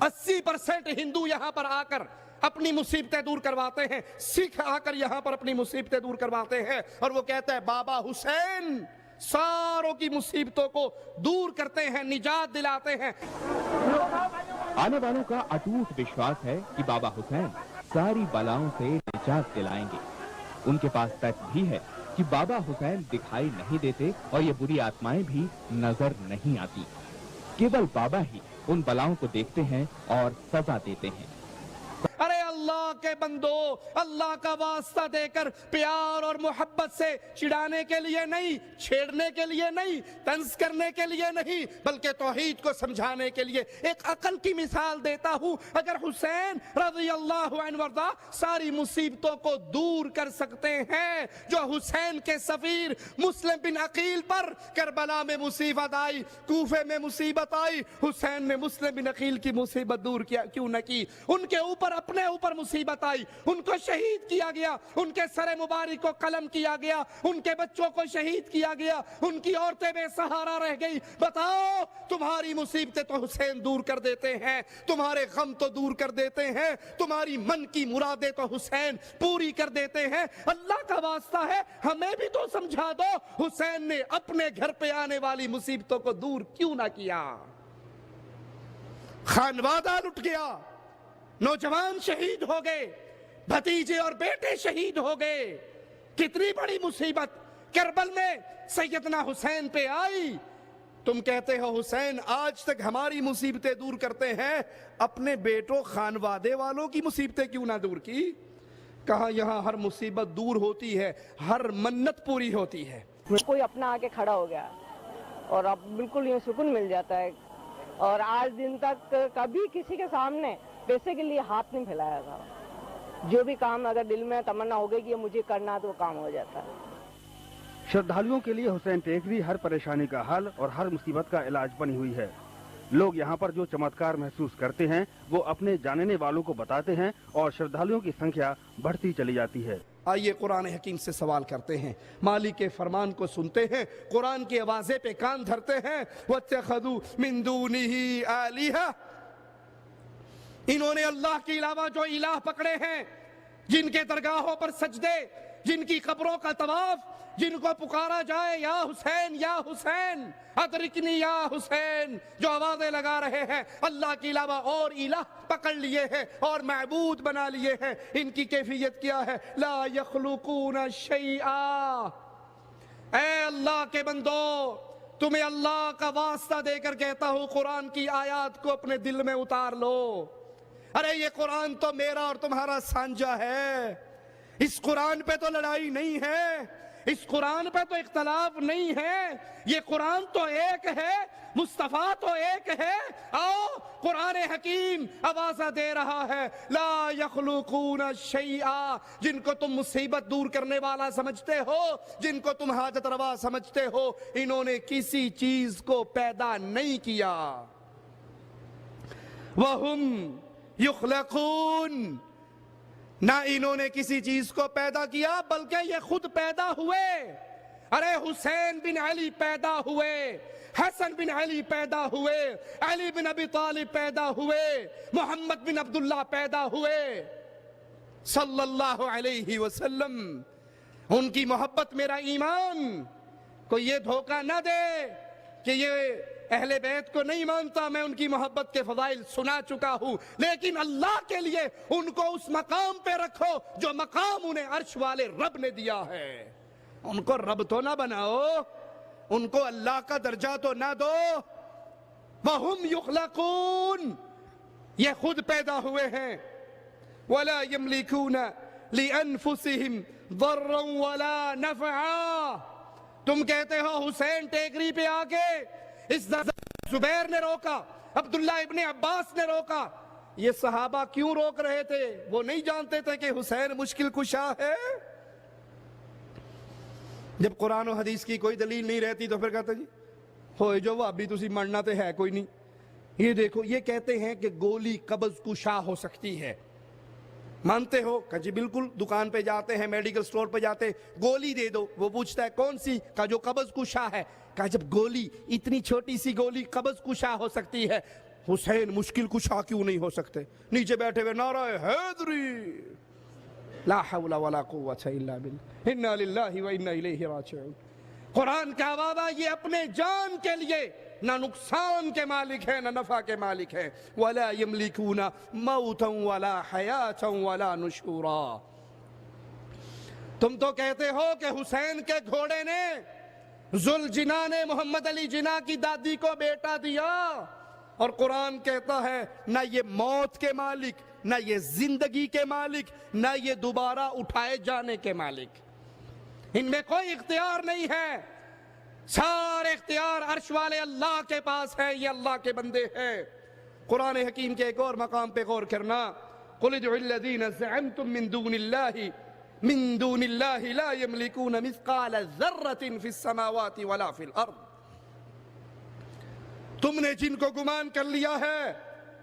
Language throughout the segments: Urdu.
80% ہندو یہاں پر آ کر اپنی مصیبتیں دور کرواتے ہیں، سکھ آ کر یہاں پر اپنی مصیبتیں دور کرواتے ہیں، اور وہ کہتا ہے بابا حسین ساروں کی مصیبتوں کو دور کرتے ہیں، نجات دلاتے ہیں۔ آنے والوں کا اٹوٹ وشواس ہے کہ بابا حسین ساری بلاؤں سے نجات دلائیں گے۔ ان کے پاس تک بھی ہے کہ بابا حسین دکھائی نہیں دیتے اور یہ بری آتمائیں بھی نظر نہیں آتی، کیول بابا ہی ان بلاؤں کو دیکھتے ہیں اور سزا دیتے ہیں۔ ارے اللہ کے بندو، اللہ کا واسطہ دے کر پیار اور محبت سے چڑھانے کے لیے نہیں، چھیڑنے کے لیے نہیں، طنز کرنے کے لیے نہیں، بلکہ توحید کو سمجھانے کے لیے ایک عقل کی مثال دیتا ہوں۔ اگر حسین رضی اللہ عنہ وارضا ساری مصیبتوں کو دور کر سکتے ہیں، جو حسین کے سفیر مسلم بن عقیل پر کربلا میں مصیبت آئی، کوفے میں مصیبت آئی، حسین نے مسلم بن عقیل کی مصیبت دور کیوں نہ کی؟ ان کے اپنے اوپر مصیبت آئی، ان کو شہید کیا گیا، ان کے سر مبارک کو قلم کیا گیا، ان کے بچوں کو شہید کیا گیا، ان کی عورتیں بے سہارا رہ گئی۔ بتاؤ، تمہاری مصیبتیں تو حسین دور کر دیتے ہیں، تمہارے غم تو دور کر دیتے ہیں، تمہاری من کی مرادیں تو حسین پوری کر دیتے ہیں۔ اللہ کا واسطہ ہے ہمیں بھی تو سمجھا دو، حسین نے اپنے گھر پہ آنے والی مصیبتوں کو دور کیوں نہ کیا؟ خانوادہ لٹ گیا، نوجوان شہید ہو گئے، بھتیجے اور بیٹے شہید ہو گئے، کتنی بڑی مصیبت کربل میں سیدنا حسین پہ آئی۔ تم کہتے ہو حسین آج تک ہماری مصیبتیں دور کرتے ہیں، اپنے بیٹوں خانوادے والوں کی مصیبتیں کیوں نہ دور کی؟ کہاں یہاں ہر مصیبت دور ہوتی ہے، ہر منت پوری ہوتی ہے۔ کوئی اپنا آ کے کھڑا ہو گیا اور اب بالکل یہ سکون مل جاتا ہے، اور آج دن تک کبھی کسی کے سامنے پیسے کے لیے ہاتھ نہیں پھیلایا تھا۔ جو بھی کام اگر دل میں تمنا ہو گئی کہ مجھے کرنا تو وہ کام ہو جاتا ہے۔ شردھالوؤں کے لیے حسین ٹیکری ہر پریشانی کا حل اور ہر مصیبت کا علاج بنی ہوئی ہے۔ لوگ یہاں پر جو چمتکار محسوس کرتے ہیں وہ اپنے جاننے والوں کو بتاتے ہیں اور شردھالوؤں کی سنکھیا بڑھتی چلی جاتی ہے۔ آئیے قرآن حکیم سے سوال کرتے ہیں، مالک کے فرمان کو سنتے ہیں، قرآن کی آوازیں پہ کان دھرتے ہیں۔ وَاتَّخَذُوا مِن دُونِهِ آلِهَةً، انہوں نے اللہ کے علاوہ جو الہ پکڑے ہیں، جن کے درگاہوں پر سجدے، جن کی قبروں کا طواف، جن کو پکارا جائے یا حسین یا حسین ادرکنی یا حسین، جو آوازیں لگا رہے ہیں، اللہ کے علاوہ اور الہ پکڑ لیے ہیں اور معبود بنا لیے ہیں۔ ان کی کیفیت کیا ہے؟ لا یخلقون شیئا۔ اے اللہ کے بندو، تمہیں اللہ کا واسطہ دے کر کہتا ہوں، قرآن کی آیات کو اپنے دل میں اتار لو۔ ارے یہ قرآن تو میرا اور تمہارا سانجا ہے، اس قرآن پہ تو لڑائی نہیں ہے، اس قرآن پہ تو اختلاف نہیں ہے، یہ قرآن تو ایک ہے، مصطفیٰ تو ایک ہے۔ آؤ، قرآن حکیم آوازہ دے رہا ہے، لا یخلقون شیئا، جن کو تم مصیبت دور کرنے والا سمجھتے ہو، جن کو تم حاجت روا سمجھتے ہو، انہوں نے کسی چیز کو پیدا نہیں کیا۔ وَهُمْ یخلقون، نہ انہوں نے کسی چیز کو پیدا کیا بلکہ یہ خود پیدا ہوئے۔ ارے حسین بن علی پیدا ہوئے، حسن بن علی پیدا ہوئے، علی بن ابی طالب پیدا ہوئے، محمد بن عبداللہ پیدا ہوئے صلی اللہ علیہ وسلم۔ ان کی محبت میرا ایمان، کوئی یہ دھوکہ نہ دے کہ یہ اہل بیت کو نہیں مانتا، میں ان کی محبت کے فضائل سنا چکا ہوں، لیکن اللہ کے لیے ان کو اس مقام پہ رکھو جو مقام انہیں عرش والے رب نے دیا ہے۔ ان کو رب تو نہ بناؤ، ان کو اللہ کا درجہ تو نہ دو۔ وَهُمْ يُخْلَقُونَ، یہ خود پیدا ہوئے ہیں۔ وَلَا يَمْلِكُونَ لِأَنفُسِهِمْ ضَرًّا وَلَا نَفْعًا۔ تم کہتے ہو حسین ٹیکری پہ آکے اس زبیر نے روکا، عبداللہ ابن عباس نے روکا، یہ صحابہ کیوں روک رہے تھے؟ وہ نہیں جانتے تھے کہ حسین مشکل کشا ہے؟ جب قرآن و حدیث کی کوئی دلیل نہیں رہتی تو پھر کہتے جی ہوئے جو وہ ابھی تسی مرنا تے ہے کوئی نہیں۔ یہ دیکھو، یہ کہتے ہیں کہ گولی قبض کشا ہو سکتی ہے، مانتے ہو؟ کہ جی بالکل، دکان پہ جاتے ہیں، میڈیکل سٹور پہ جاتے ہیں، گولی دے دو، وہ پوچھتا ہے کون سی؟ کہ جو قبض کشا ہے۔ کہ جب گولی، اتنی چھوٹی سی گولی قبض کشا ہو سکتی ہے، حسین مشکل کشا کیوں نہیں ہو سکتے؟ نیچے بیٹھے ہوئے نعرہ حیدری، لا حول ولا قوت الا باللہ، انا للہ و انا الیہ راجعون۔ قرآن کا وعدہ یہ اپنے جان کے لیے نہ نقصان کے مالک ہے نہ نفع کے مالک ہے۔ ولا یملکون موتا ولا حیاتا ولا نشورا۔ تم تو کہتے ہو کہ حسین کے گھوڑے نے ذوالجناح نے محمد علی جناح کی دادی کو بیٹا دیا، اور قرآن کہتا ہے نہ یہ موت کے مالک، نہ یہ زندگی کے مالک، نہ یہ دوبارہ اٹھائے جانے کے مالک، ان میں کوئی اختیار نہیں ہے۔ سارے اختیار عرش والے اللہ کے پاس ہے، یہ اللہ کے بندے ہیں۔ قرآن حکیم کے ایک اور مقام پہ غور کرنا، قل ادعوا الذین زعمتم من دون اللہ لا یملکون مثقال ذرۃ فی السماوات ولا فی الارض۔ تم نے جن کو گمان کر لیا ہے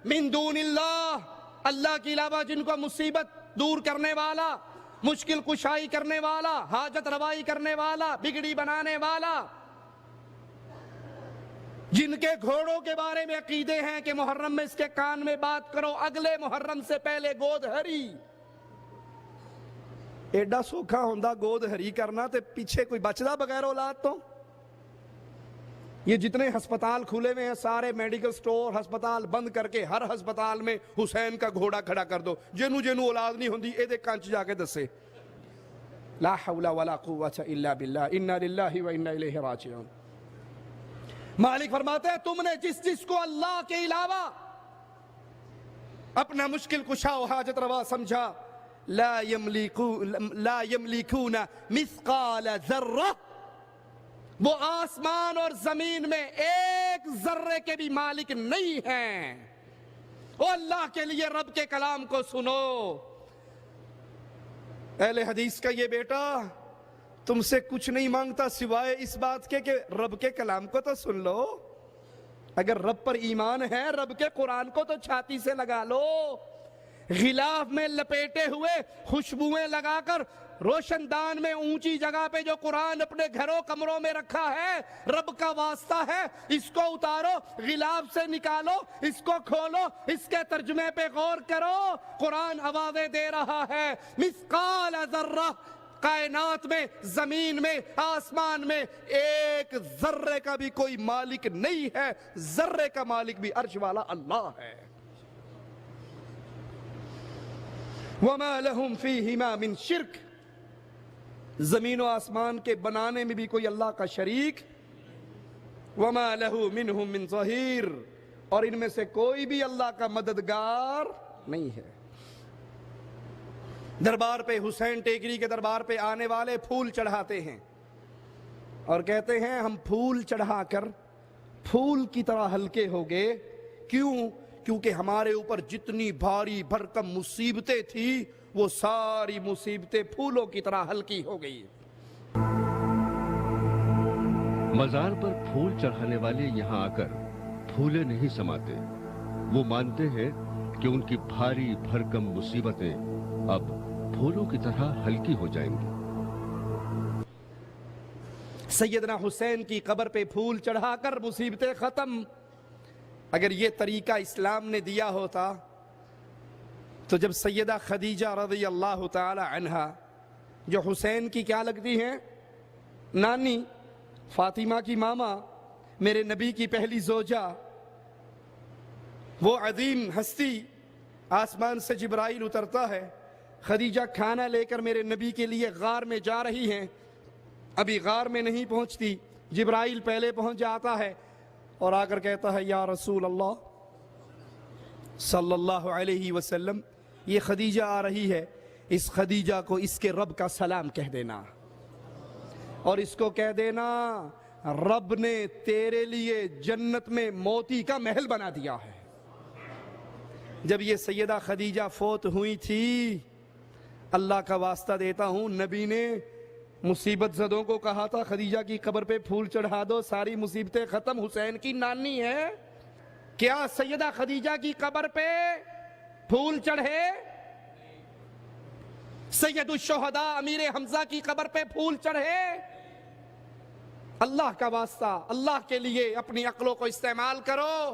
من دون اللہ، اللہ کے علاوہ جن کو مصیبت دور کرنے والا، مشکل کشائی کرنے والا، حاجت روائی کرنے والا، بگڑی بنانے والا، جن کے گھوڑوں کے بارے میں عقیدے ہیں کہ محرم میں اس کے کان میں بات کرو، اگلے محرم سے پہلے گود ہری۔ ایڈا سوکھا ہوندا گود ہری کرنا تے پیچھے کوئی بچدا بغیر اولاد تو؟ یہ جتنے ہسپتال کھلے ہوئے ہیں سارے میڈیکل سٹور ہسپتال بند کر کے ہر ہسپتال میں حسین کا گھوڑا کھڑا کر دو، جنو اولاد نہیں ہوندی اے دے کنچ جا کے دسے۔ لا حول ولا قوت الا باللہ، انا للہ و انا الیہ راجعون۔ مالک فرماتے ہیں تم نے جس کو اللہ کے علاوہ اپنا مشکل کشا و حاجت روا سمجھا، لا یملکون مثقال ذرہ، وہ آسمان اور زمین میں ایک ذرے کے بھی مالک نہیں ہیں۔ وہ اللہ کے لیے رب کے کلام کو سنو۔ اہل حدیث کا یہ بیٹا تم سے کچھ نہیں مانگتا سوائے اس بات کے کہ رب کے کلام کو تو سن لو۔ اگر رب پر ایمان ہے رب کے قرآن کو تو چھاتی سے لگا لو، غلاف میں لپیٹے ہوئے خوشبوئیں لگا کر روشن دان میں اونچی جگہ پہ جو قرآن اپنے گھروں کمروں میں رکھا ہے، رب کا واسطہ ہے، اس کو اتارو، غلاف سے نکالو، اس کو کھولو، اس کے ترجمے پہ غور کرو۔ قرآن آوازیں دے رہا ہے مثقال ذرہ، کائنات میں، زمین میں، آسمان میں ایک ذرے کا بھی کوئی مالک نہیں ہے، ذرے کا مالک بھی عرش والا اللہ ہے۔ وَمَا لَهُمْ فِيهِمَا مِنْ شِرْك، زمین و آسمان کے بنانے میں بھی کوئی اللہ کا شریک، وَمَا لَهُ مِنْهُمْ مِنْ ظَهِيرٍ، اور ان میں سے کوئی بھی اللہ کا مددگار نہیں ہے۔ دربار پہ حسین ٹیکری کے دربار پہ آنے والے پھول چڑھاتے ہیں اور کہتے ہیں ہم پھول چڑھا کر پھول کی طرح ہلکے ہو گئے۔ کیوں؟ کیونکہ ہمارے اوپر جتنی بھاری بھرکم مصیبتیں تھی وہ ساری مصیبتیں پھولوں کی طرح ہلکی ہو گئی۔ مزار پر پھول چڑھانے والے یہاں آ کر پھولے نہیں سماتے، وہ مانتے ہیں کہ ان کی بھاری بھرکم مصیبتیں اب پھولوں کی طرح ہلکی ہو جائیں گی۔ سیدنا حسین کی قبر پہ پھول چڑھا کر مصیبتیں ختم۔ اگر یہ طریقہ اسلام نے دیا ہوتا تو جب سیدہ خدیجہ رضی اللہ تعالی عنہا جو حسین کی کیا لگتی ہیں؟ نانی، فاطمہ کی ماما، میرے نبی کی پہلی زوجہ، وہ عظیم ہستی، آسمان سے جبرائیل اترتا ہے، خدیجہ کھانا لے کر میرے نبی کے لیے غار میں جا رہی ہیں، ابھی غار میں نہیں پہنچتی، جبرائیل پہلے پہنچ جاتا ہے اور آ کر کہتا ہے یا رسول اللہ صلی اللہ علیہ وسلم، یہ خدیجہ آ رہی ہے، اس خدیجہ کو اس کے رب کا سلام کہہ دینا، اور اس کو کہہ دینا رب نے تیرے لیے جنت میں موتی کا محل بنا دیا ہے۔ جب یہ سیدہ خدیجہ فوت ہوئی تھی، اللہ کا واسطہ دیتا ہوں، نبی نے مصیبت زدوں کو کہا تھا خدیجہ کی قبر پہ پھول چڑھا دو، ساری مصیبتیں ختم، حسین کی نانی ہے، کیا سیدہ خدیجہ کی قبر پہ پھول چڑھے؟ سید الشہداء امیر حمزہ کی قبر پہ پھول چڑھے؟ اللہ کا واسطہ، اللہ کے لیے اپنی عقلوں کو استعمال کرو۔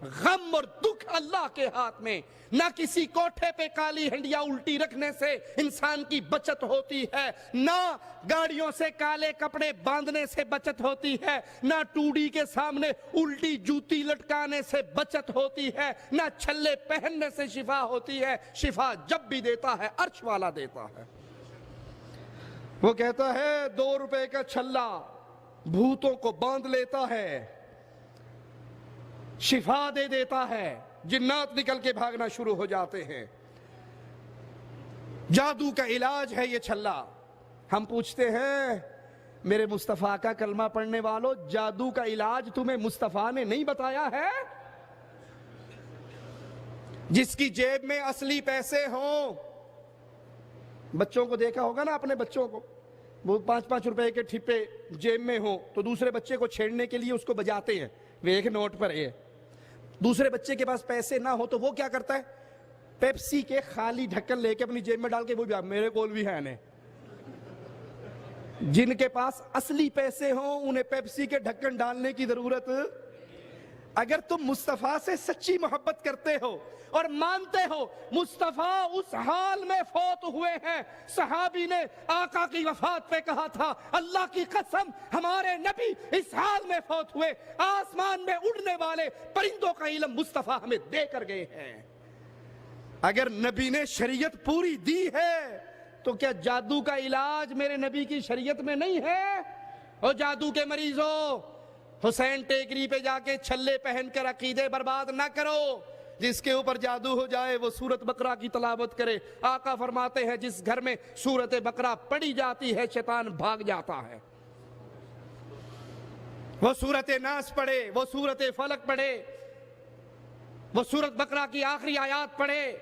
غم اور دکھ اللہ کے ہاتھ میں. نہ کسی کوٹھے پہ کالی ہنڈیا الٹی رکھنے سے انسان کی بچت ہوتی ہے, نہ گاڑیوں سے کالے کپڑے باندھنے سے بچت ہوتی ہے, نہ ٹوڑی کے سامنے الٹی جوتی لٹکانے سے بچت ہوتی ہے, نہ چھلے پہننے سے شفا ہوتی ہے. شفا جب بھی دیتا ہے عرش والا دیتا ہے. وہ کہتا ہے 2 روپے کا چھلا بھوتوں کو باندھ لیتا ہے, شفا دے دیتا ہے, جنات نکل کے بھاگنا شروع ہو جاتے ہیں. جادو کا علاج ہے یہ چھلا. ہم پوچھتے ہیں میرے مصطفیٰ کا کلمہ پڑھنے والوں, جادو کا علاج تمہیں مصطفیٰ نے نہیں بتایا ہے؟ جس کی جیب میں اصلی پیسے ہوں, بچوں کو دیکھا ہوگا نا اپنے بچوں کو, وہ 5-5 روپے کے ٹھپے جیب میں ہوں تو دوسرے بچے کو چھیڑنے کے لیے اس کو بجاتے ہیں, وہ ایک نوٹ پر ہے. دوسرے بچے کے پاس پیسے نہ ہو تو وہ کیا کرتا ہے, پیپسی کے خالی ڈھکن لے کے اپنی جیب میں ڈال کے وہ بھی میرے کول بھی ہے نے. جن کے پاس اصلی پیسے ہوں انہیں پیپسی کے ڈھکن ڈالنے کی ضرورت. اگر تم مصطفیٰ سے سچی محبت کرتے ہو اور مانتے ہو مصطفیٰ اس حال میں فوت ہوئے ہیں, صحابی نے آقا کی وفات پہ کہا تھا اللہ کی قسم ہمارے نبی اس حال میں فوت ہوئے, آسمان میں اڑنے والے پرندوں کا علم مصطفیٰ ہمیں دے کر گئے ہیں. اگر نبی نے شریعت پوری دی ہے تو کیا جادو کا علاج میرے نبی کی شریعت میں نہیں ہے؟ اور جادو کے مریضوں, حسین ٹیکری پہ جا کے چھلے پہن کر عقیدے برباد نہ کرو. جس کے اوپر جادو ہو جائے وہ سورت بقرہ کی تلاوت کرے. آقا فرماتے ہیں جس گھر میں سورت بقرہ پڑھی جاتی ہے شیطان بھاگ جاتا ہے. وہ سورت ناس پڑھے, وہ سورت فلق پڑھے, وہ سورت بقرہ کی آخری آیات پڑھے.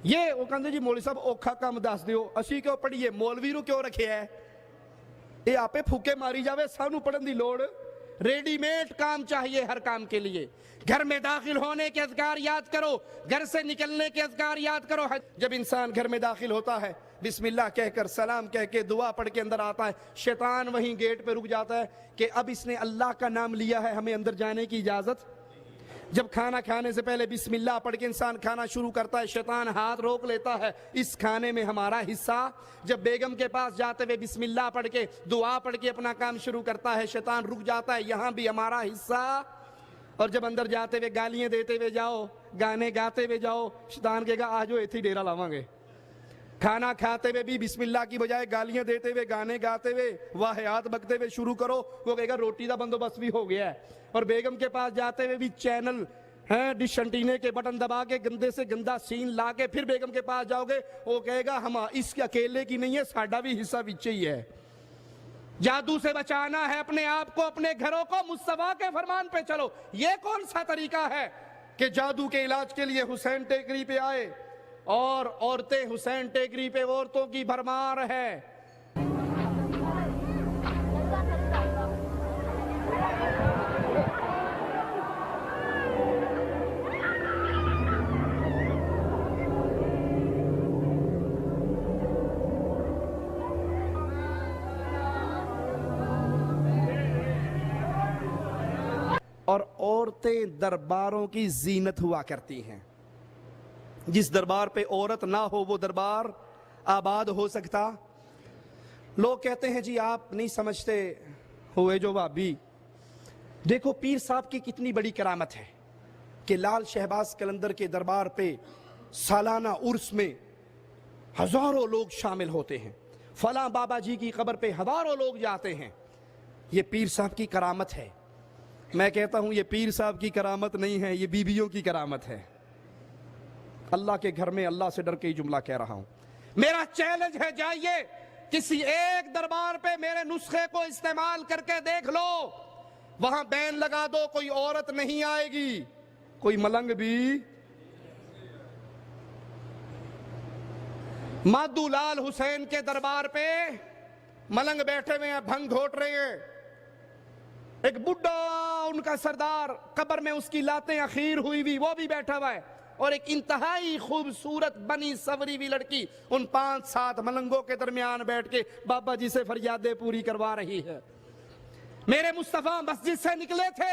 یہ وہ کہتے جی مولوی صاحب اوکھا کام دس دیو, اسی کیوں پڑھیے, مولوی رو کیوں رکھے ہے, یہ آپے پھوکے ماری جاوے, سانو پڑھن دی لوڑ. ریڈی میڈ کام چاہیے ہر کام کے لیے. گھر میں داخل ہونے کے اذکار یاد کرو, گھر سے نکلنے کے اذکار یاد کرو. جب انسان گھر میں داخل ہوتا ہے بسم اللہ کہہ کر سلام کہہ کے دعا پڑھ کے اندر آتا ہے, شیطان وہیں گیٹ پہ رک جاتا ہے کہ اب اس نے اللہ کا نام لیا ہے, ہمیں اندر جانے کی اجازت. جب کھانا کھانے سے پہلے بسم اللہ پڑھ کے انسان کھانا شروع کرتا ہے, شیطان ہاتھ روک لیتا ہے, اس کھانے میں ہمارا حصہ. جب بیگم کے پاس جاتے ہوئے بسم اللہ پڑھ کے دعا پڑھ کے اپنا کام شروع کرتا ہے, شیطان رک جاتا ہے, یہاں بھی ہمارا حصہ. اور جب اندر جاتے ہوئے گالیاں دیتے ہوئے جاؤ, گانے گاتے ہوئے جاؤ, شیطان کہے گا آجو ایتھی ڈیرا لاواں گے. کھانا کھاتے ہوئے بھی بسم اللہ کی بجائے گالیاں دیتے ہوئے گانے گاتے ہوئے واہیات بکتے ہوئے شروع کرو, وہ کہے گا روٹی دا بندوبست بھی ہو گیا ہے. اور بیگم کے پاس جاتے ہوئے بھی چینل ڈش انٹینے کے بٹن دبا کے گندے سے گندا سین لا کے پھر بیگم کے پاس جاؤ گے, وہ کہے گا ہم اس کے اکیلے کی نہیں ہے, ساڈا بھی حصہ وچ ہی ہے. جادو سے بچانا ہے اپنے آپ کو, اپنے گھروں کو, مصطفیٰ کے فرمان پہ چلو. یہ کون سا طریقہ ہے کہ جادو کے علاج کے لیے حسین ٹیکری پہ آئے اور عورتیں حسین ٹیکری پہ عورتوں کی بھرمار ہے. اور عورتیں درباروں کی زینت ہوا کرتی ہیں. جس دربار پہ عورت نہ ہو وہ دربار آباد ہو سکتا. لوگ کہتے ہیں جی آپ نہیں سمجھتے ہوئے جو وابی. دیکھو پیر صاحب کی کتنی بڑی کرامت ہے کہ لال شہباز قلندر کے دربار پہ سالانہ عرس میں ہزاروں لوگ شامل ہوتے ہیں, فلاں بابا جی کی قبر پہ ہزاروں لوگ جاتے ہیں. یہ پیر صاحب کی کرامت ہے. میں کہتا ہوں یہ پیر صاحب کی کرامت نہیں ہے, یہ بیویوں کی کرامت ہے. اللہ کے گھر میں اللہ سے ڈر کے ہی جملہ کہہ رہا ہوں. میرا چیلنج ہے, جائیے کسی ایک دربار پہ میرے نسخے کو استعمال کر کے دیکھ لو, وہاں بین لگا دو کوئی عورت نہیں آئے گی, کوئی ملنگ بھی. مادو لال حسین کے دربار پہ ملنگ بیٹھے ہوئے ہیں, بھنگ گھوٹ رہے ہیں. ایک بڈھا ان کا سردار, قبر میں اس کی لاتیں اخیر ہوئی ہوئی, وہ بھی بیٹھا ہوا ہے. اور ایک انتہائی خوبصورت بنی سوری ہوئی لڑکی ان 5-7 ملنگوں کے درمیان بیٹھ کے بابا جی سے فریادیں پوری کروا رہی ہے. میرے مصطفیٰ مسجد سے نکلے تھے,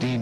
3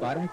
12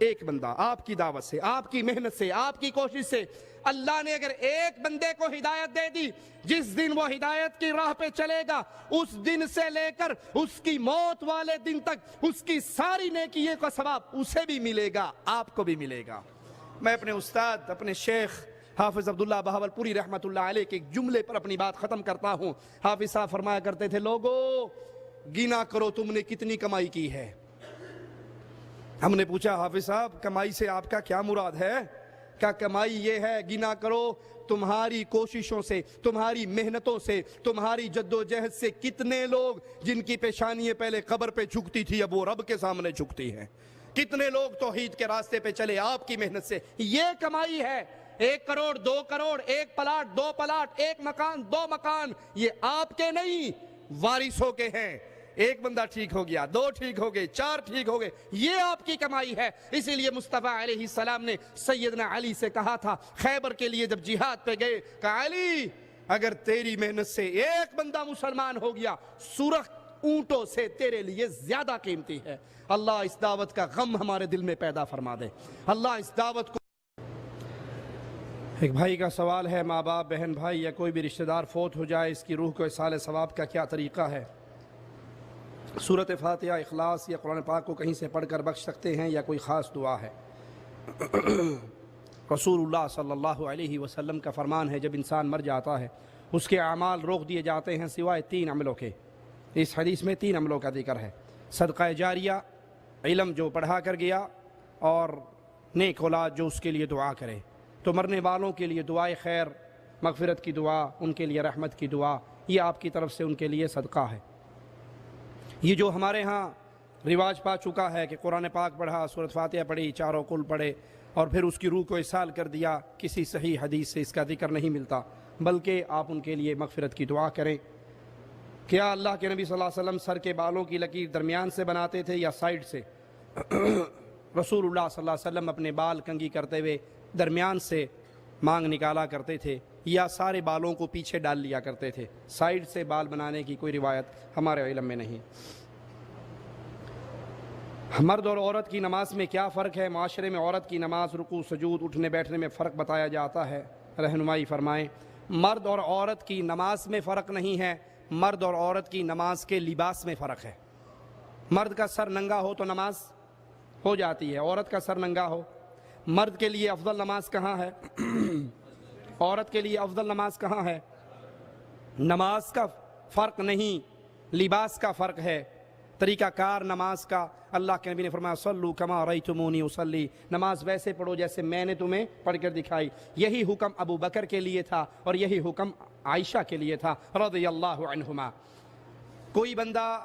ایک بندہ آپ کی دعوت سے، آپ کی محنت سے، آپ کی کوشش سے اللہ نے اگر ایک بندے کو ہدایت دے دی، جس دن وہ ہدایت کی راہ پہ چلے گا اس دن سے لے کر اس کی موت والے دن تک اس کی ساری نیکیوں کا ثواب اسے بھی ملے گا، آپ کو بھی ملے گا۔ میں اپنے استاد، اپنے شیخ حافظ عبداللہ بہاولپوری رحمت اللہ علیہ کے ایک جملے پر اپنی بات ختم کرتا ہوں۔ حافظ صاحب فرمایا کرتے تھے، لوگو گنا کرو تم نے کتنی کمائی کی ہے۔ ہم نے پوچھا حافظ صاحب کمائی سے آپ کا کیا مراد ہے؟ کیا کمائی یہ ہے گنا کرو تمہاری کوششوں سے، تمہاری محنتوں سے، تمہاری جدوجہد سے کتنے لوگ جن کی پیشانیاں پہلے قبر پہ جھکتی تھی اب وہ رب کے سامنے جھکتی ہیں، کتنے لوگ توحید کے راستے پہ چلے آپ کی محنت سے، یہ کمائی ہے۔ 1 کروڑ 2 کروڑ، 1 پلاٹ 2 پلاٹ، 1 مکان 2 مکان، یہ آپ کے نہیں وارثوں کے ہیں۔ 1 بندہ ٹھیک ہو گیا، 2 ٹھیک ہو گئے، 4 ٹھیک ہو گئے، یہ آپ کی کمائی ہے۔ اسی لیے مصطفیٰ علیہ السلام نے سیدنا علی سے کہا تھا خیبر کے لیے جب جہاد پہ گئے، کہا علی اگر تیری محنت سے 1 بندہ مسلمان ہو گیا سرخ اونٹوں سے تیرے لیے زیادہ قیمتی ہے۔ اللہ اس دعوت کا غم ہمارے دل میں پیدا فرما دے، اللہ اس دعوت کو۔ ایک بھائی کا سوال ہے، ماں باپ، بہن بھائی یا کوئی بھی رشتہ دار فوت ہو جائے، اس کی روح کو ایصال ثواب کا کیا طریقہ ہے؟ سورۃ فاتحہ، اخلاص یا قرآن پاک کو کہیں سے پڑھ کر بخش سکتے ہیں یا کوئی خاص دعا ہے؟ رسول اللہ صلی اللہ علیہ وسلم کا فرمان ہے جب انسان مر جاتا ہے اس کے اعمال روک دیے جاتے ہیں سوائے 3 عملوں کے۔ اس حدیث میں 3 عملوں کا ذکر ہے، صدقہ جاریہ، علم جو پڑھا کر گیا، اور نیک اولاد جو اس کے لیے دعا کرے۔ تو مرنے والوں کے لیے دعائے خیر، مغفرت کی دعا، ان کے لیے رحمت کی دعا، یہ آپ کی طرف سے ان کے لیے صدقہ ہے۔ یہ جو ہمارے ہاں رواج پا چکا ہے کہ قرآن پاک پڑھا، سورۃ فاتحہ پڑھی، 4 کل پڑھے اور پھر اس کی روح کو ایصال کر دیا، کسی صحیح حدیث سے اس کا ذکر نہیں ملتا، بلکہ آپ ان کے لیے مغفرت کی دعا کریں۔ کیا اللہ کے نبی صلی اللہ علیہ وسلم سر کے بالوں کی لکیر درمیان سے بناتے تھے یا سائیڈ سے؟ رسول اللہ صلی اللہ علیہ وسلم اپنے بال کنگھی کرتے ہوئے درمیان سے مانگ نکالا کرتے تھے یا سارے بالوں کو پیچھے ڈال لیا کرتے تھے؟ سائیڈ سے بال بنانے کی کوئی روایت ہمارے علم میں نہیں۔ مرد اور عورت کی نماز میں کیا فرق ہے؟ معاشرے میں عورت کی نماز، رکوع، سجود، اٹھنے بیٹھنے میں فرق بتایا جاتا ہے، رہنمائی فرمائیں۔ مرد اور عورت کی نماز میں فرق نہیں ہے، مرد اور عورت کی نماز کے لباس میں فرق ہے۔ مرد کا سر ننگا ہو تو نماز ہو جاتی ہے، عورت کا سر ننگا ہو۔ مرد کے لیے افضل نماز کہاں ہے؟ عورت کے لیے افضل نماز کہاں ہے؟ نماز کا فرق نہیں، لباس کا فرق ہے، طریقہ کار نماز کا۔ اللہ کے نبی نے فرمایا صلو کما رأیتمونی اصلی، نماز ویسے پڑھو جیسے میں نے تمہیں پڑھ کر دکھائی۔ یہی حکم ابو بکر کے لیے تھا اور یہی حکم عائشہ کے لیے تھا رضی اللہ عنہما۔ کوئی بندہ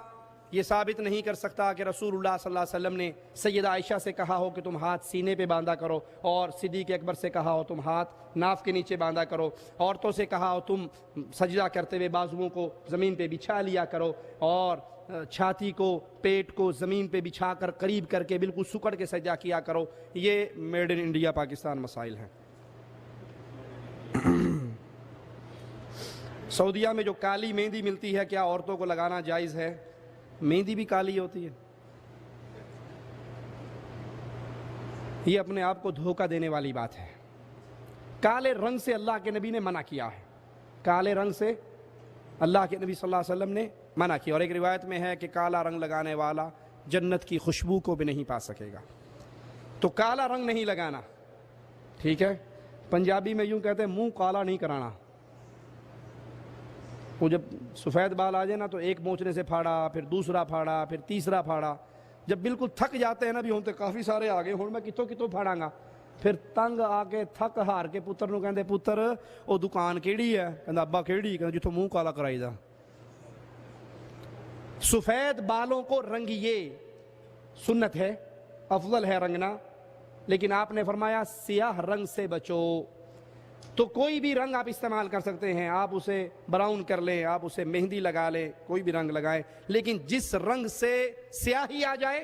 یہ ثابت نہیں کر سکتا کہ رسول اللہ صلی اللہ علیہ وسلم نے سیدہ عائشہ سے کہا ہو کہ تم ہاتھ سینے پہ باندھا کرو، اور صدیق اکبر سے کہا ہو تم ہاتھ ناف کے نیچے باندھا کرو، عورتوں سے کہا ہو تم سجدہ کرتے ہوئے بازوؤں کو زمین پہ بچھا لیا کرو، اور چھاتی کو، پیٹ کو زمین پہ بچھا کر قریب کر کے بالکل سکڑ کے سجدہ کیا کرو۔ یہ میڈ ان انڈیا پاکستان مسائل ہیں۔ سعودیہ میں جو کالی مہندی ملتی ہے کیا عورتوں کو لگانا جائز ہے؟ مہندی بھی کالی ہوتی ہے، یہ اپنے آپ کو دھوکہ دینے والی بات ہے۔ کالے رنگ سے اللہ کے نبی نے منع کیا ہے، کالے رنگ سے اللہ کے نبی صلی اللہ علیہ وسلم نے منع کیا، اور ایک روایت میں ہے کہ کالا رنگ لگانے والا جنت کی خوشبو کو بھی نہیں پا سکے گا۔ تو کالا رنگ نہیں لگانا، ٹھیک ہے؟ پنجابی میں یوں کہتے ہیں منہ کالا نہیں کرانا۔ وہ جب سفید بال آ جائے نا تو ایک موچنے سے پھاڑا، پھر دوسرا پھاڑا، پھر تیسرا پھاڑا، جب بالکل تھک جاتے ہیں نا بھی ہوتے کافی سارے آگے ہوں میں کتوں پھاڑاں گا، پھر تنگ آ کے تھک ہار کے پتر نو کہندے پتر او دکان کیڑی ہے؟ کہندا ابا کیڑی؟ کہندا جتھوں منہ کالا کرائی دا۔ سفید بالوں کو رنگیے، سنت ہے، افضل ہے رنگنا، لیکن آپ نے فرمایا سیاہ رنگ سے بچو۔ تو کوئی بھی رنگ آپ استعمال کر سکتے ہیں، آپ اسے براؤن کر لیں، آپ اسے مہندی لگا لیں، کوئی بھی رنگ لگائیں، لیکن جس رنگ سے سیاہی آ جائے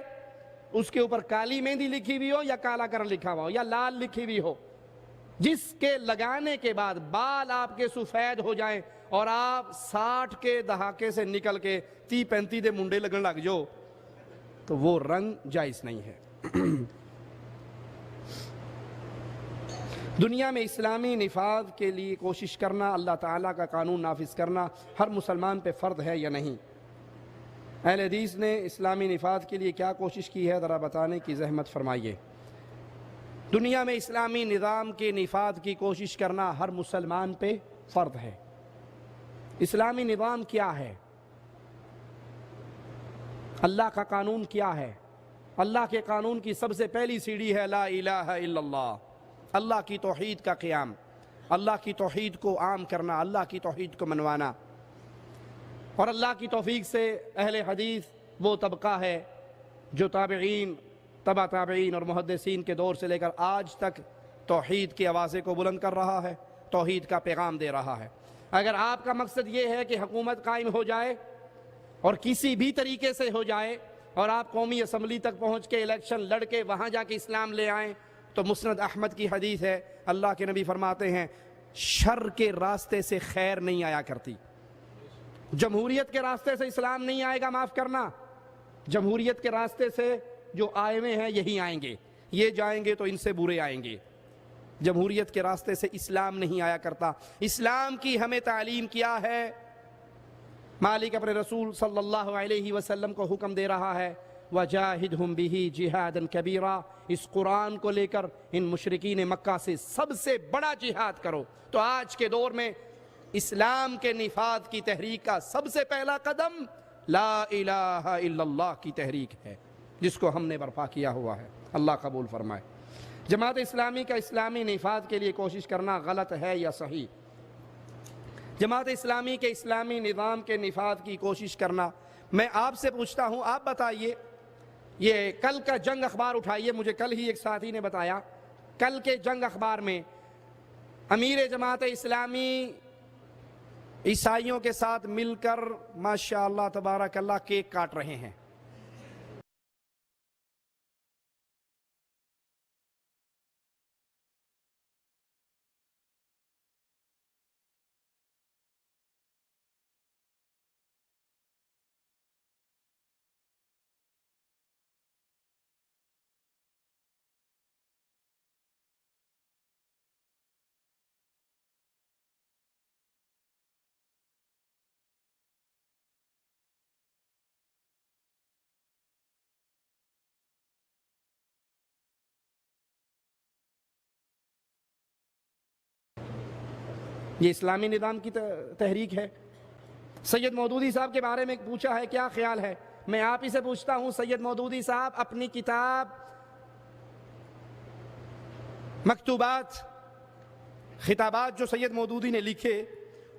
اس کے اوپر کالی مہندی لکھی ہوئی ہو یا کالا کرن لکھا ہوا ہو یا لال لکھی ہوئی ہو، جس کے لگانے کے بعد بال آپ کے سفید ہو جائیں اور آپ 60 کے دہاکے سے نکل کے 30-35 دے منڈے لگن لگ جاؤ تو وہ رنگ جائز نہیں ہے۔ دنیا میں اسلامی نفاذ کے لیے کوشش کرنا، اللہ تعالیٰ کا قانون نافذ کرنا ہر مسلمان پہ فرض ہے یا نہیں؟ اہل حدیث نے اسلامی نفاذ کے لیے کیا کوشش کی ہے، ذرا بتانے کی زحمت فرمائیے۔ دنیا میں اسلامی نظام کے نفاذ کی کوشش کرنا ہر مسلمان پہ فرض ہے۔ اسلامی نظام کیا ہے؟ اللہ کا قانون کیا ہے؟ اللہ کے قانون کی سب سے پہلی سیڑھی ہے لا الہ الا اللہ، اللہ کی توحید کا قیام، اللہ کی توحید کو عام کرنا، اللہ کی توحید کو منوانا۔ اور اللہ کی توفیق سے اہل حدیث وہ طبقہ ہے جو تابعین، تبع تابعین اور محدثین کے دور سے لے کر آج تک توحید کی آوازیں کو بلند کر رہا ہے، توحید کا پیغام دے رہا ہے۔ اگر آپ کا مقصد یہ ہے کہ حکومت قائم ہو جائے اور کسی بھی طریقے سے ہو جائے اور آپ قومی اسمبلی تک پہنچ کے الیکشن لڑ کے وہاں جا کے اسلام لے آئیں، تو مسند احمد کی حدیث ہے، اللہ کے نبی فرماتے ہیں شر کے راستے سے خیر نہیں آیا کرتی۔ جمہوریت کے راستے سے اسلام نہیں آئے گا، معاف کرنا، جمہوریت کے راستے سے جو آئے ہوئے ہیں یہی آئیں گے، یہ جائیں گے تو ان سے برے آئیں گے۔ جمہوریت کے راستے سے اسلام نہیں آیا کرتا۔ اسلام کی ہمیں تعلیم کیا ہے؟ مالک اپنے رسول صلی اللہ علیہ وسلم کو حکم دے رہا ہے وَجَاهِدْهُمْ بِهِ جِهَادًا كَبِيرًا، اس قرآن کو لے کر ان مشرکین مکہ سے سب سے بڑا جہاد کرو۔ تو آج کے دور میں اسلام کے نفاذ کی تحریک کا سب سے پہلا قدم لا الہ الا اللہ کی تحریک ہے، جس کو ہم نے برپا کیا ہوا ہے۔ اللہ قبول فرمائے۔ جماعت اسلامی کا اسلامی نفاذ کے لیے کوشش کرنا غلط ہے یا صحیح؟ جماعت اسلامی کے اسلامی نظام کے نفاذ کی کوشش کرنا، میں آپ سے پوچھتا ہوں، آپ بتائیے، یہ کل کا جنگ اخبار اٹھائیے، مجھے کل ہی ایک ساتھی نے بتایا، کل کے جنگ اخبار میں امیر جماعت اسلامی عیسائیوں کے ساتھ مل کر ماشاءاللہ تبارک اللہ کیک کاٹ رہے ہیں۔ یہ اسلامی نظام کی تحریک ہے۔ سید مودودی صاحب کے بارے میں پوچھا ہے کیا خیال ہے، میں آپ ہی سے پوچھتا ہوں، سید مودودی صاحب اپنی کتاب مکتوبات، خطابات جو سید مودودی نے لکھے،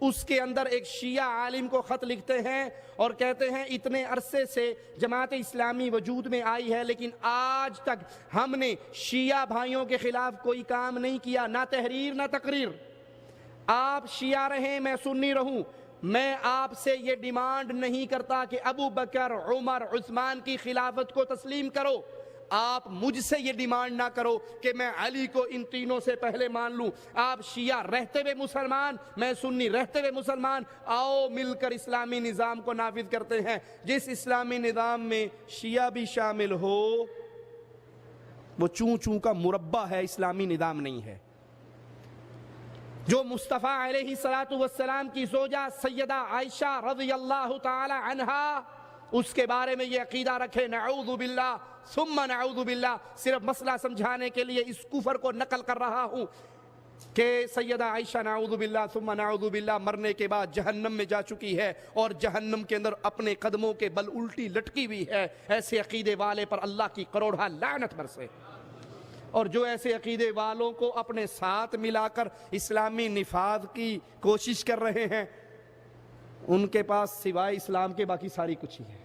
اس کے اندر ایک شیعہ عالم کو خط لکھتے ہیں اور کہتے ہیں اتنے عرصے سے جماعت اسلامی وجود میں آئی ہے لیکن آج تک ہم نے شیعہ بھائیوں کے خلاف کوئی کام نہیں کیا، نہ تحریر نہ تقریر۔ آپ شیعہ رہیں میں سنی رہوں، میں آپ سے یہ ڈیمانڈ نہیں کرتا کہ ابو بکر، عمر، عثمان کی خلافت کو تسلیم کرو، آپ مجھ سے یہ ڈیمانڈ نہ کرو کہ میں علی کو ان تینوں سے پہلے مان لوں۔ آپ شیعہ رہتے ہوئے مسلمان، میں سنی رہتے ہوئے مسلمان، آؤ مل کر اسلامی نظام کو نافذ کرتے ہیں۔ جس اسلامی نظام میں شیعہ بھی شامل ہو وہ چوں چوں کا مربع ہے، اسلامی نظام نہیں ہے۔ جو مصطفیٰ علیہ السلام کی زوجہ سیدہ عائشہ رضی اللہ تعالی عنہا، اس کے بارے میں یہ عقیدہ رکھے نعوذ باللہ ثم نعوذ باللہ، صرف مسئلہ سمجھانے کے لیے اس کفر کو نقل کر رہا ہوں کہ سیدہ عائشہ نعوذ باللہ ثم نعوذ باللہ مرنے کے بعد جہنم میں جا چکی ہے اور جہنم کے اندر اپنے قدموں کے بل الٹی لٹکی ہوئی ہے۔ ایسے عقیدے والے پر اللہ کی کروڑہ لعنت برسے، اور جو ایسے عقیدے والوں کو اپنے ساتھ ملا کر اسلامی نفاذ کی کوشش کر رہے ہیں، ان کے پاس سوائے اسلام کے باقی ساری کچھ ہی ہے۔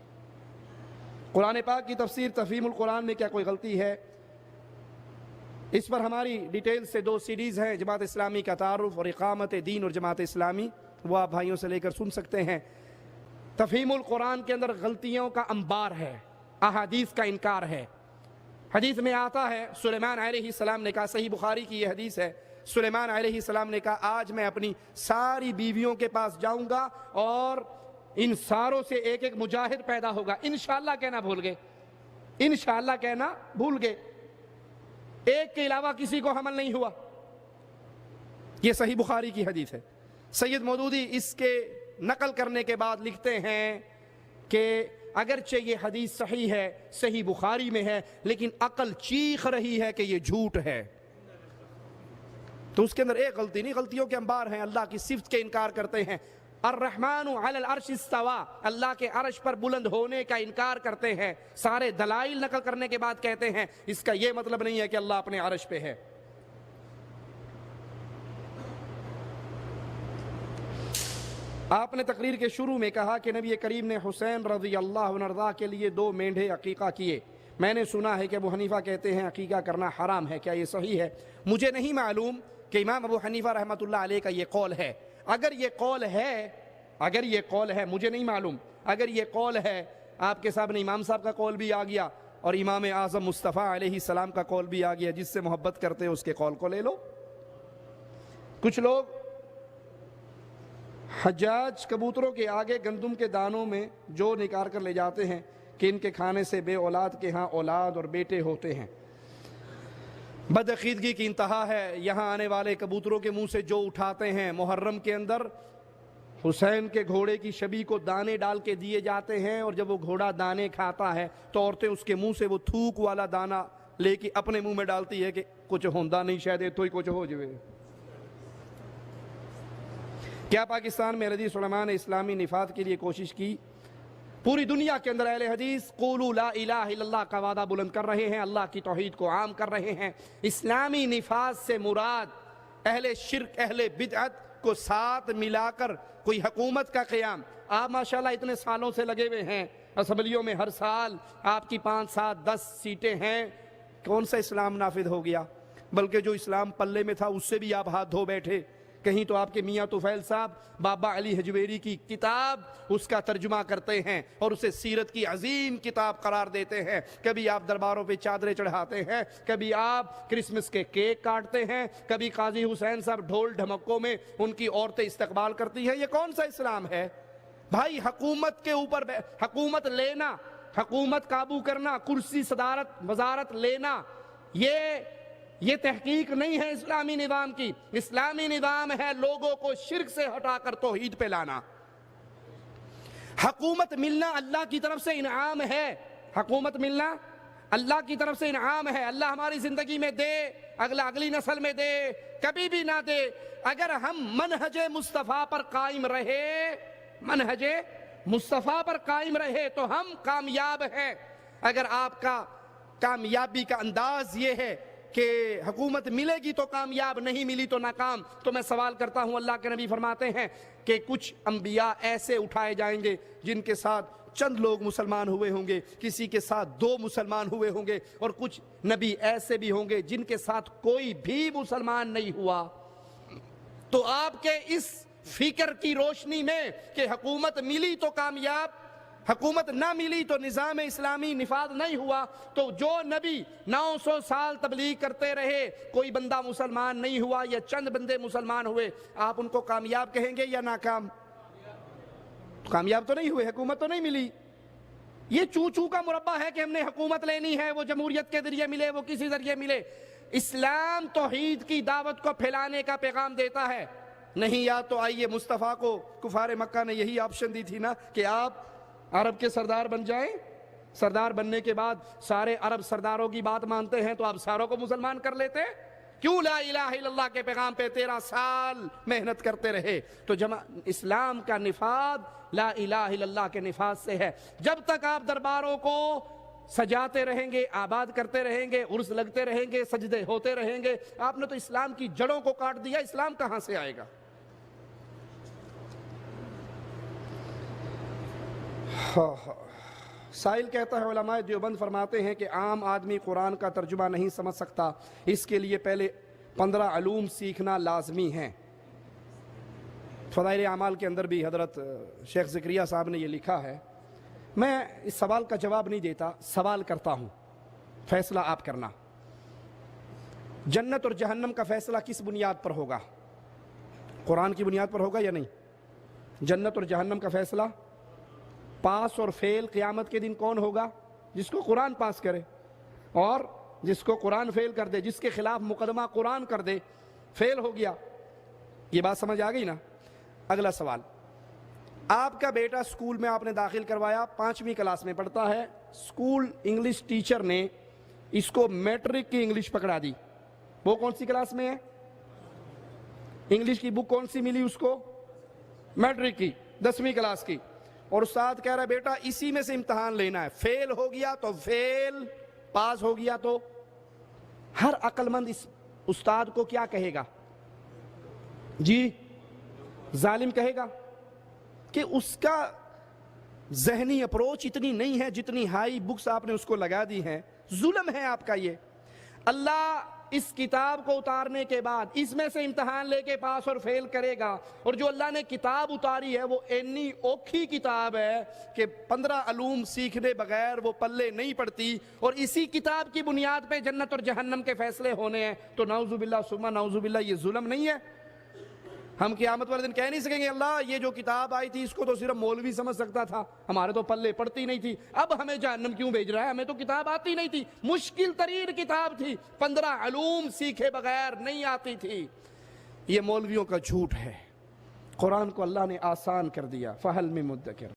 قرآن پاک کی تفسیر تفہیم القرآن میں کیا کوئی غلطی ہے؟ اس پر ہماری ڈیٹیل سے 2 سیریز ہیں، جماعت اسلامی کا تعارف اور اقامت دین اور جماعت اسلامی، وہ آپ بھائیوں سے لے کر سن سکتے ہیں۔ تفہیم القرآن کے اندر غلطیوں کا انبار ہے، احادیث کا انکار ہے۔ حدیث میں آتا ہے، سلیمان علیہ السلام نے کہا، صحیح بخاری کی یہ حدیث ہے، سلیمان علیہ السلام نے کہا آج میں اپنی ساری بیویوں کے پاس جاؤں گا اور ان ساروں سے ایک ایک مجاہد پیدا ہوگا۔ انشاءاللہ کہنا بھول گئے، انشاءاللہ کہنا بھول گئے، ایک کے علاوہ کسی کو حمل نہیں ہوا۔ یہ صحیح بخاری کی حدیث ہے۔ سید مودودی اس کے نقل کرنے کے بعد لکھتے ہیں کہ اگرچہ یہ حدیث صحیح ہے، صحیح بخاری میں ہے، لیکن عقل چیخ رہی ہے کہ یہ جھوٹ ہے۔ تو اس کے اندر ایک غلطی نہیں، غلطیوں کے انبار ہیں۔ اللہ کی صفت کے انکار کرتے ہیں، الرحمن علی العرش استوى، اللہ کے عرش پر بلند ہونے کا انکار کرتے ہیں، سارے دلائل نقل کرنے کے بعد کہتے ہیں اس کا یہ مطلب نہیں ہے کہ اللہ اپنے عرش پہ ہے۔ آپ نے تقریر کے شروع میں کہا کہ نبی کریم نے حسین رضی اللہ عنہ کے لیے 2 مینڈھے عقیقہ کیے۔ میں نے سنا ہے کہ ابو حنیفہ کہتے ہیں عقیقہ کرنا حرام ہے، کیا یہ صحیح ہے؟ مجھے نہیں معلوم کہ امام ابو حنیفہ رحمۃ اللہ علیہ کا یہ قول ہے۔ اگر یہ قول ہے مجھے نہیں معلوم، اگر یہ قول ہے، آپ کے سامنے امام صاحب کا قول بھی آ گیا اور امام اعظم مصطفیٰ علیہ السلام کا قول بھی آ گیا، جس سے محبت کرتے ہیں اس کے قول کو لے لو۔ کچھ لوگ حجاج کبوتروں کے آگے گندم کے دانوں میں جو نکار کر لے جاتے ہیں کہ ان کے کھانے سے بے اولاد کے ہاں اولاد اور بیٹے ہوتے ہیں۔ بدعقیدگی کی انتہا ہے۔ یہاں آنے والے کبوتروں کے منہ سے جو اٹھاتے ہیں، محرم کے اندر حسین کے گھوڑے کی شبیہ کو دانے ڈال کے دیے جاتے ہیں، اور جب وہ گھوڑا دانے کھاتا ہے تو عورتیں اس کے منہ سے وہ تھوک والا دانہ لے کے اپنے منہ میں ڈالتی ہے کہ کچھ ہوندا نہیں، شاید تو ہی کچھ ہو جائے۔ کیا پاکستان میں حدیث علماء نے اسلامی نفاذ کے لیے کوشش کی؟ پوری دنیا کے اندر اہل حدیث قولوا لا الہ الا اللہ کا وعدہ بلند کر رہے ہیں، اللہ کی توحید کو عام کر رہے ہیں۔ اسلامی نفاذ سے مراد اہل شرک، اہل بدعت کو ساتھ ملا کر کوئی حکومت کا قیام۔ آپ ماشاءاللہ اتنے سالوں سے لگے ہوئے ہیں اسمبلیوں میں، ہر سال آپ کی 5، 7، 10 سیٹیں ہیں، کون سا اسلام نافذ ہو گیا؟ بلکہ جو اسلام پلے میں تھا اس سے بھی آپ ہاتھ دھو بیٹھے۔ کہیں تو آپ کے میاں طفیل صاحب بابا علی حجویری کی کتاب اس کا ترجمہ کرتے ہیں اور اسے سیرت کی عظیم کتاب قرار دیتے ہیں۔ کبھی آپ درباروں پہ چادریں چڑھاتے ہیں، کبھی آپ کرسمس کے کیک کاٹتے ہیں، کبھی قاضی حسین صاحب ڈھول ڈھمکوں میں ان کی عورتیں استقبال کرتی ہیں۔ یہ کون سا اسلام ہے بھائی؟ حکومت کے اوپر حکومت لینا، حکومت قابو کرنا، کرسی صدارت وزارت لینا، یہ تحقیق نہیں ہے اسلامی نظام کی۔ اسلامی نظام ہے لوگوں کو شرک سے ہٹا کر توحید پہ لانا۔ حکومت ملنا اللہ کی طرف سے انعام ہے، حکومت ملنا اللہ کی طرف سے انعام ہے۔ اللہ ہماری زندگی میں دے، اگلی نسل میں دے، کبھی بھی نہ دے۔ اگر ہم منہج مصطفیٰ پر قائم رہے، منہج مصطفیٰ پر قائم رہے تو ہم کامیاب ہیں۔ اگر آپ کا کامیابی کا انداز یہ ہے کہ حکومت ملے گی تو کامیاب، نہیں ملی تو ناکام، تو میں سوال کرتا ہوں، اللہ کے نبی فرماتے ہیں کہ کچھ انبیاء ایسے اٹھائے جائیں گے جن کے ساتھ چند لوگ مسلمان ہوئے ہوں گے، کسی کے ساتھ 2 مسلمان ہوئے ہوں گے، اور کچھ نبی ایسے بھی ہوں گے جن کے ساتھ کوئی بھی مسلمان نہیں ہوا۔ تو آپ کے اس فکر کی روشنی میں کہ حکومت ملی تو کامیاب، حکومت نہ ملی تو نظام اسلامی نفاذ نہیں ہوا، تو جو نبی 900 سال تبلیغ کرتے رہے، کوئی بندہ مسلمان نہیں ہوا یا چند بندے مسلمان ہوئے، آپ ان کو کامیاب کہیں گے یا ناکام؟ کامیاب تو نہیں ہوئے، حکومت تو نہیں ملی۔ یہ چو کا مربع ہے کہ ہم نے حکومت لینی ہے، وہ جمہوریت کے ذریعے ملے، وہ کسی ذریعے ملے۔ اسلام توحید کی دعوت کو پھیلانے کا پیغام دیتا ہے۔ نہیں یا تو آئیے، مصطفیٰ کو کفار مکہ نے یہی آپشن دی تھی نا کہ آپ عرب کے سردار بن جائیں، سردار بننے کے بعد سارے عرب سرداروں کی بات مانتے ہیں تو آپ ساروں کو مسلمان کر لیتے۔ کیوں لا الہ الا اللہ کے پیغام پہ 13 سال محنت کرتے رہے؟ تو اسلام کا نفاذ لا الہ الا اللہ کے نفاذ سے ہے۔ جب تک آپ درباروں کو سجاتے رہیں گے، آباد کرتے رہیں گے، عرس لگتے رہیں گے، سجدے ہوتے رہیں گے، آپ نے تو اسلام کی جڑوں کو کاٹ دیا۔ اسلام کہاں سے آئے گا؟ سائل کہتا ہے علماء دیوبند فرماتے ہیں کہ عام آدمی قرآن کا ترجمہ نہیں سمجھ سکتا، اس کے لیے پہلے 15 علوم سیکھنا لازمی ہے۔ فضائل اعمال کے اندر بھی حضرت شیخ زکریا صاحب نے یہ لکھا ہے۔ میں اس سوال کا جواب نہیں دیتا، سوال کرتا ہوں، فیصلہ آپ کرنا۔ جنت اور جہنم کا فیصلہ کس بنیاد پر ہوگا؟ قرآن کی بنیاد پر ہوگا یا نہیں؟ جنت اور جہنم کا فیصلہ پاس اور فیل قیامت کے دن کون ہوگا؟ جس کو قرآن پاس کرے، اور جس کو قرآن فیل کر دے، جس کے خلاف مقدمہ قرآن کر دے، فیل ہو گیا۔ یہ بات سمجھ آ گئی نا؟ اگلا سوال، آپ کا بیٹا اسکول میں آپ نے داخل کروایا، 5ویں کلاس میں پڑھتا ہے، اسکول انگلش ٹیچر نے اس کو میٹرک کی انگلش پکڑا دی۔ وہ کون سی کلاس میں ہے؟ انگلش کی بک کون سی ملی اس کو؟ میٹرک کی، 10ویں کلاس کی۔ اور استاد کہہ رہا ہے بیٹا اسی میں سے امتحان لینا ہے، فیل ہو گیا تو فیل، پاس ہو گیا تو۔ ہر عقل مند اس استاد کو کیا کہے گا؟ جی ظالم کہے گا، کہ اس کا ذہنی اپروچ اتنی نہیں ہے جتنی ہائی بکس آپ نے اس کو لگا دی ہیں، ظلم ہے آپ کا یہ۔ اللہ اس کتاب کو اتارنے کے بعد اس میں سے امتحان لے کے پاس اور فیل کرے گا، اور جو اللہ نے کتاب اتاری ہے وہ اتنی اوکھی کتاب ہے کہ 15 علوم سیکھنے بغیر وہ پلے نہیں پڑتی، اور اسی کتاب کی بنیاد پہ جنت اور جہنم کے فیصلے ہونے ہیں۔ تو نعوذ باللہ ثم نعوذ باللہ، یہ ظلم نہیں ہے؟ ہم قیامت والے دن کہہ نہیں سکیں گے اللہ یہ جو کتاب آئی تھی اس کو تو صرف مولوی سمجھ سکتا تھا، ہمارے تو پلے پڑتی نہیں تھی، اب ہمیں جہنم کیوں بھیج رہا ہے؟ ہمیں تو کتاب آتی نہیں تھی، مشکل ترین کتاب تھی، 15 علوم سیکھے بغیر نہیں آتی تھی۔ یہ مولویوں کا جھوٹ ہے، قرآن کو اللہ نے آسان کر دیا، فہل من مدکر۔